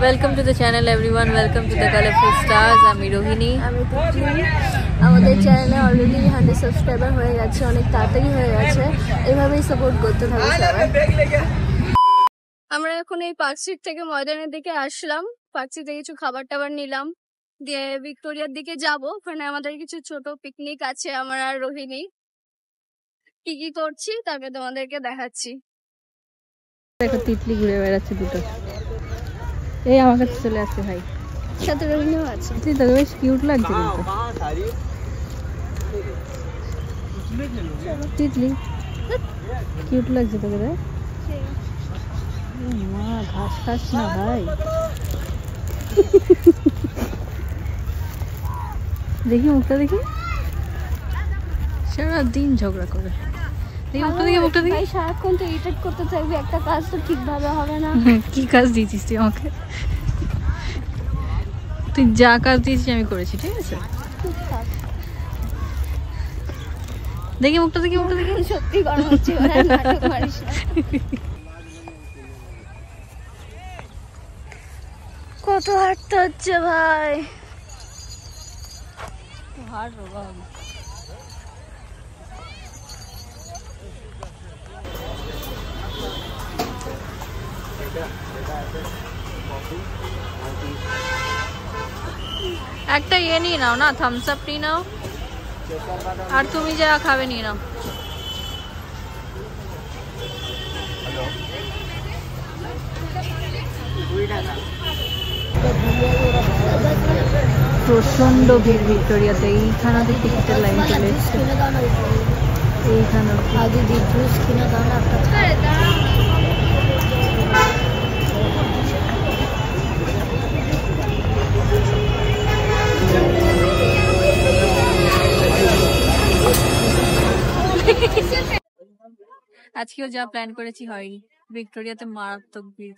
Welcome to the channel everyone. Welcome to the Colorful Stars. আমি রোহিণী। আমি তিতলি। আমাদের চ্যানেলে অলরেডি 100 সাবস্ক্রাইবার হয়ে গেছে, অনেক তাড়াতাড়ি হয়ে গেছে। এইভাবেই সাপোর্ট করতে থাকো সবাই। আমরা এখন এই পার্ক স্ট্রিট থেকে ময়দানের দিকে আসলাম। পার্ক স্ট্রিটে কিছু খাবার টাবার নিলাম, দিয়ে ভিক্টোরিয়ার দিকে যাব। ওখানে আমাদের কিছু ছোট পিকনিক আছে। আমার আর রোহিণী কি কি করছি তাকে তোমাদেরকে দেখাচ্ছি। দেখো তিতলি ঘুরে বেড়াচ্ছে দুটো। এই আমার কাছে চলে আসছে ভাই, সাথে রোহিণীও আছে। তোকে বেশ কিউট লাগছে কিন্তু তিতলি, কিউট লাগছে তোকে রে। মা ঘাস খাস না ভাই। দেখি মুখটা দেখি, সারাদিন ঝগড়া করে। সারাক্ষণ তো ইরিটেট করতে থাকবি, একটা কাজ তো ঠিকভাবে হবে না। কি কাজ দিয়েছিস তুই আমাকে? তুই যা কাজ দিয়েছিস আমি করেছি, ঠিক আছে? দেখি মুখটা দেখি, সত্যি গরম হচ্ছে, নাটক মারিস না। কত হাঁটতে হচ্ছে ভাই, হাঁট বাবা। একটা ইয়ে নিয়ে নাও না, থামস আপ নিয়ে নাও, আর তুমি যা খাবে নিয়ে নাও। প্রচন্ড ভিড় ভিক্টোরিয়াতে। এইখানে টিকিটের লাইন চলে এসছে। এইখানে আজকেও যা প্ল্যান করেছি হয়নি। ভিক্টোরিয়াতে মারাত্মক ভিড়।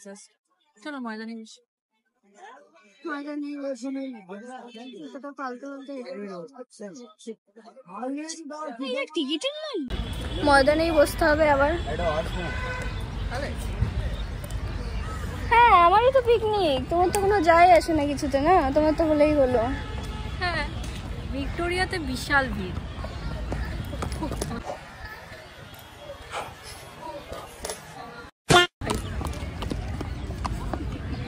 চলো ময়দানে বসে। ময়দানেই বসতে হবে আবার। হ্যাঁ, আমারই তো পিকনিক, তোমার তো কোনো যায় আসে না কিছুতে, না তোমার তো হলেই হলো। হ্যাঁ, ভিক্টোরিয়াতে বিশাল ভিড়।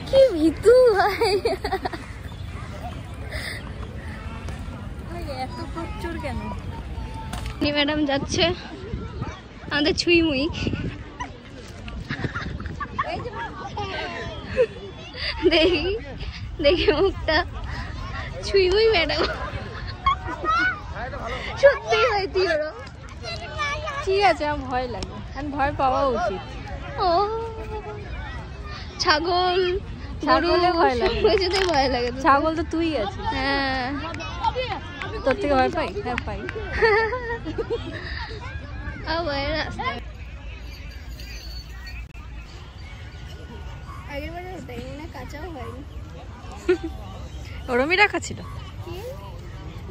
কি ভিতু ভাই, এত প্রচুর কেন? ম্যাডাম যাচ্ছে আমাদের ছুঁইমুই। দেখি দেখি মুখটা, ছুঁইমুই ম্যাডাম। সত্যি ভাই তিওরো ঠিক আছে, আমার ভয় লাগে, আমি ভয় পাওয়া উচিত। ও ছাগল, ছাগলে ভয় লাগে, ভয় লাগে। ছাগল তো তুই আছিস। হ্যাঁ, তোর থেকে ভয় পাই? হ্যাঁ পাই। ওরমই রাখা ছিল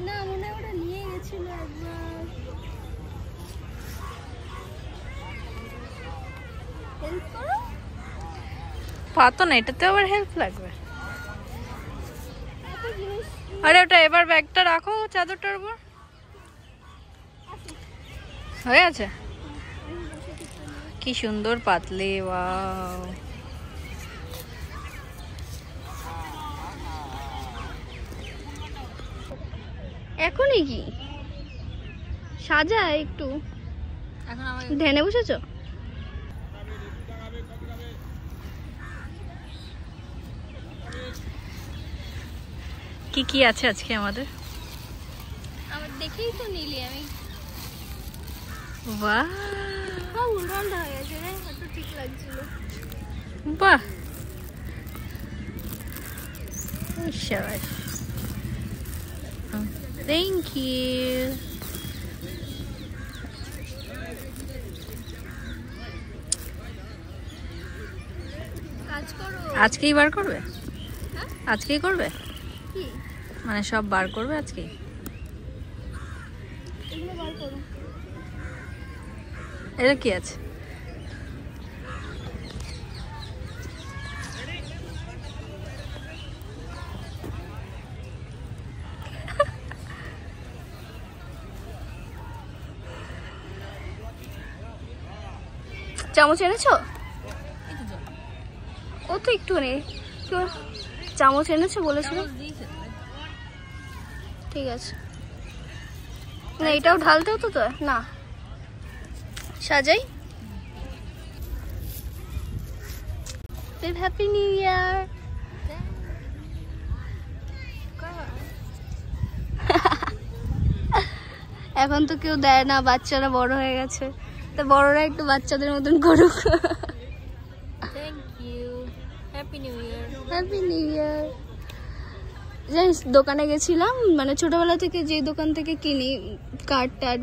না, মনে হয় ওরা নিয়ে গেছিল একবার। পাতো না, এটাতে আবার হেল্প লাগবে। আরে ওটা এবার ব্যাগটা রাখো চাদরটার উপর। হয়ে আছে, কি সুন্দর পাতলে। ওয়াও, এখনই কি সাজায় একটু? এখন আমাকে ধ্যানে বসেছো? কি কি আছে আজকে আমাদের? আমার দেখেই তো নিলি আমি। বাহ, উল্টো হয়ে গেছে রে, কত ঠিক লাগছিল। বাহ, শাবাশ, থ্যাংক ইউ। কাজ করো। আজকেই বার করবে? আজকেই করবে কি মানে সব বার করবে আজকেই? এগুলো বার করো। এটা কি আছে? চামচ এনেছো? ও তো একটু নেই, চামচ এনেছো বলেছিল। ঠিক আছে, না এটাও ঢালতে হতো তো না। সাজাই। হ্যাপি নিউ ইয়ার। এখন তো কেউ দেয় না, বাচ্চারা বড় হয়ে গেছে, তো বড়রা একটু বাচ্চাদের মতন করুক। Thank you, happy new year. Happy new year. জানিস দোকানে গেছিলাম, মানে ছোটবেলা থেকে যে দোকান থেকে কিনি কার্ড টার্ড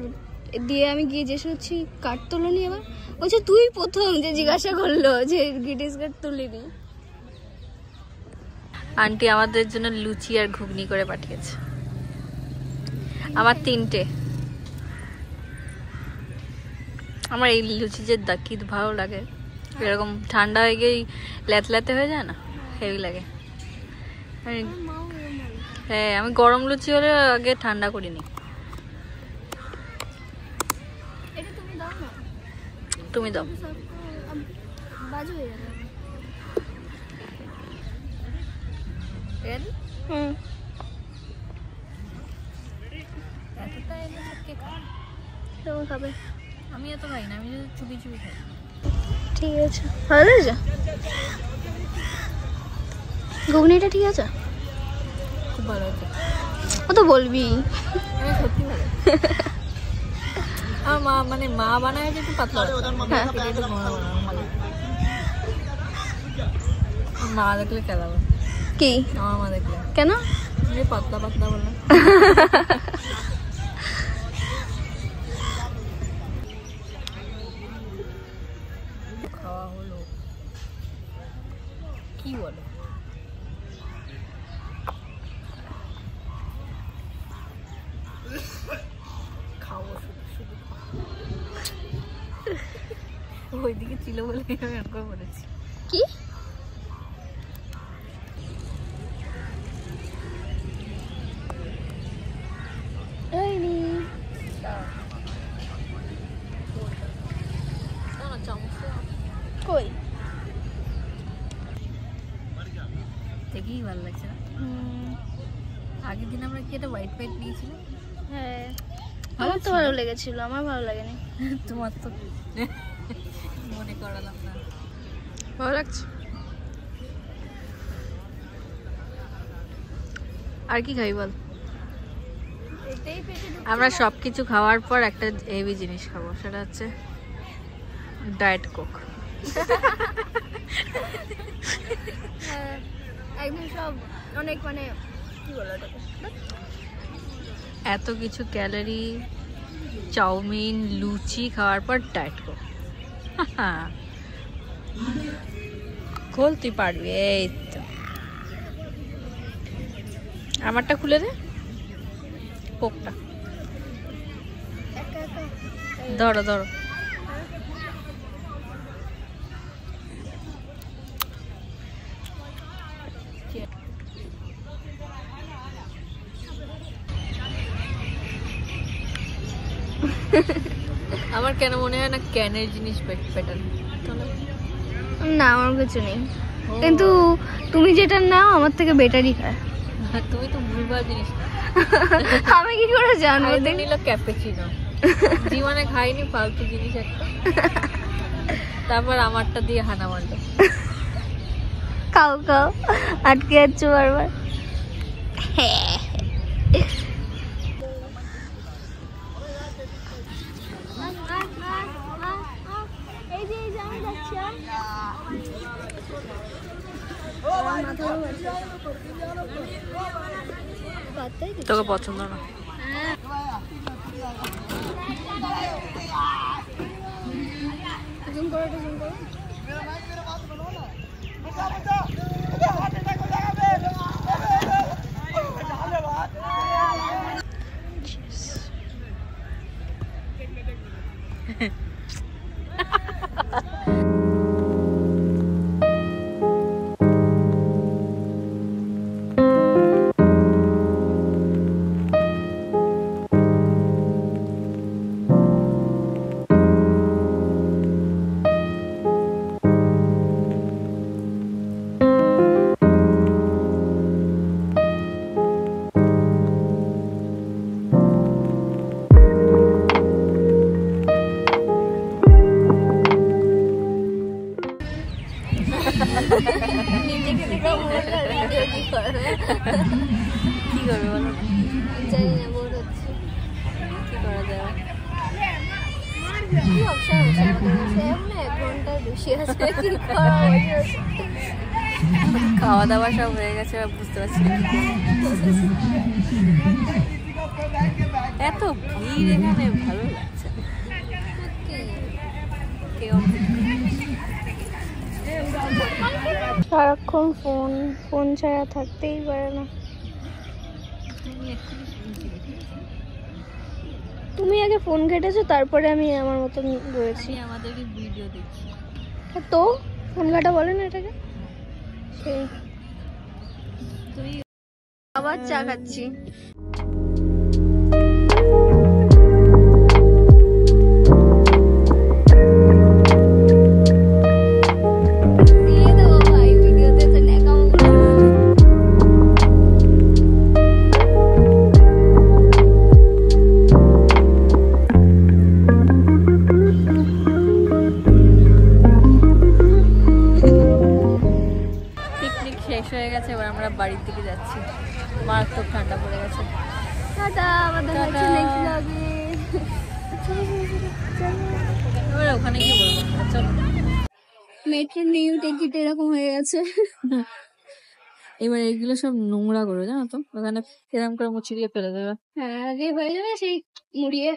দিয়ে, আমি গিয়ে জিজ্ঞেস করছি কার্ড তোলনি, আবার বলছে তুই প্রথম যে জিজ্ঞাসা করলো যে গ্রিটিংস কার্ড তুলিনি। আন্টি আমাদের জন্য লুচি আর ঘুগনি করে পাঠিয়েছে, আমার 3টে। আমার এই লুচি যে কি ভালো লাগে, এরকম ঠান্ডা হয়ে গিয়ে ল্যাতল্যাতে হয়ে যায় না, হেভি লাগে। হ্যাঁ, আমি গরম লুচি হলে আগে ঠান্ডা করিনি। তুমি দাও। খাবে? আমি এত খাই না, আমি চুপি চুপি খাই। ঠিক আছে, ভালো লাগছে ঘুগনিটা? ঠিক আছে, খুব ভালো হচ্ছে। ও তো বলবি। সত্যি ভালো। আমার মা, মানে মা বানায় একটু পাতলা, মা দেখলে খেলাবো। কি আমার মা দেখলে? কেন? পাতলা পাতলা বললাম। খাওয়া হলো, কি বলো? খাবো শুধু শুধু। ওইদিকে ছিল বলে আমি এরকম বলেছি। কি কই দেখেই ভালো লাগছে না? আগের দিন আমরা কি একটা হোয়াইট প্যান্ট নিয়েছিলাম? হ্যাঁ, আমার তো ভালো লেগেছিল, আমার ভালো লাগেনি। তোমার তো মনে করালাম না। ভালো লাগছে। আর কি খাই বল? আমরা সবকিছু খাওয়ার পর একটা হেভি জিনিস খাবো, সেটা হচ্ছে ডায়েট কোক। একদম সব অনেক, মানে কি বলো ওটাকে, এত কিছু ক্যালোরি, চাউমিন, লুচি খাওয়ার পর ডায়েট কোক। খোল, তুই পারবি। এই তো আমারটা খুলে দে, কোকটা ধরো ধরো। আমার কেন মনে হয় না ক্যানের জিনিস বেটার? না আমার কিছু নেই, কিন্তু তুমি যেটা নাও আমার থেকে বেটারই খায়। তুমি তো ভুলভাল জিনিস। আমি কি করে জানবো? নিল ক্যাপুচিনো, জীবনে খাইনি ফালতু জিনিস একটা। তারপর আমারটা দিয়ে হানা মারলো। খাও খাও, আটকে যাচ্ছ বারবার। তোকে পছন্দ না? জানি না, বোর হচ্ছে। কি করা যাবে? কি অপশন আছে আমাদের কাছে? এখন 1 ঘন্টার বেশি আছে, কি করা হবে? খাওয়া দাওয়া সব হয়ে গেছে, এবার বুঝতে পারছি না কি করবো। এত ভিড় এখানে, ভালো লাগছে না। কেউ সারাক্ষণ ফোন, ফোন ছাড়া থাকতেই পারে না। তুমি আগে ফোন ঘেটেছো, তারপরে আমি আমার মতন রয়েছি। আমাদের ভিডিও দেখছি। তো ফোন ঘাটা বলে না এটাকে? সেই তুই আবার চা খাচ্ছি। দিয়ে দেবো ভাই, ভিডিওতে তো ন্যাকামো করে। পিকনিক শেষ হয়ে গেছে, এবার আমরা বাড়ির দিকে যাচ্ছি। মারাত্মক ঠান্ডা পড়ে গেছে। টাটা, আবার দেখা হচ্ছে টাটা। নেক্সট ব্লগে। এবার ওখানে গিয়ে বলবো। চলো, মেট্রো নিউ টিকিট এরকম হয়ে গেছে। এবার এইগুলো সব নোংরা করে, জানো তো, ওখানে এরকম করে মুছে দিয়ে ফেলে দেবে। হ্যাঁ, আগে হয়ে যাবে সেই মুড়িয়ে